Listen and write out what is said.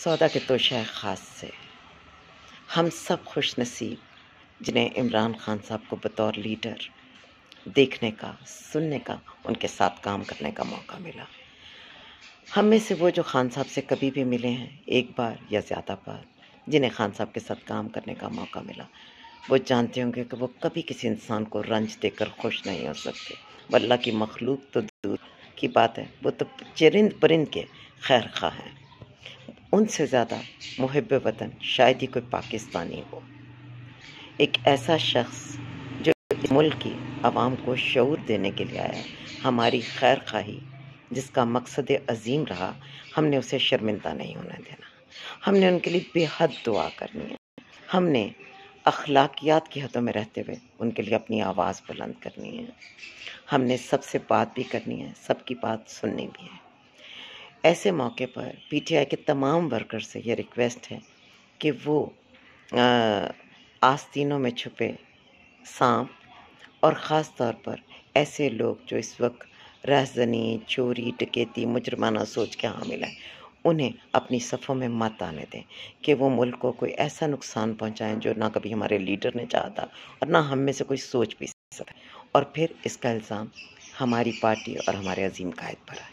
سودا کے توشہ خاص سے ہم سب خوش نصیب جنہیں عمران خان صاحب کو بطور لیڈر دیکھنے کا، سننے کا، ان کے ساتھ کام کرنے کا موقع ملا۔ ہم میں سے وہ جو خان صاحب سے کبھی بھی ملے ہیں، ایک بار یا زیادہ بار، جنہیں خان صاحب کے ساتھ کام کرنے کا موقع ملا، وہ جانتے ہوں گے کہ وہ کبھی کسی انسان کو رنج دے کر خوش نہیں ہو سکتے۔ وہ اللہ کی مخلوق تو دور کی بات ہے، وہ تو چرند پرند کے خیر خواہ ہیں۔ ان سے زیادہ محب وطن شاید ہی کوئی پاکستانی ہو۔ ایک ایسا شخص جو اس ملک کی عوام کو شعور دینے کے لیے آیا، ہماری خیر خواہی جس کا مقصد عظیم رہا، ہم نے اسے شرمندہ نہیں ہونے دینا۔ ہم نے ان کے لیے بے حد دعا کرنی ہے۔ ہم نے اخلاقیات کی حدوں میں رہتے ہوئے ان کے لیے اپنی آواز بلند کرنی ہے۔ ہم نے سب سے بات بھی کرنی ہے، سب کی بات سننی بھی ہے۔ ایسے موقع پر پی ٹی آئی کے تمام ورکر سے یہ ریکویسٹ ہے کہ وہ آستینوں میں چھپے سانپ اور خاص طور پر ایسے لوگ جو اس وقت رہزنی، چوری، ڈکیتی، مجرمانہ سوچ کے حامل ہیں، انہیں اپنی صفوں میں مت آنے دیں کہ وہ ملک کو کوئی ایسا نقصان پہنچائیں جو نہ کبھی ہمارے لیڈر نے چاہا تھا اور نہ ہم میں سے کوئی سوچ بھی سکتا ہے۔ اور پھر اس کا الزام ہماری پارٹی اور ہمارے عظیم قائد پر ہے۔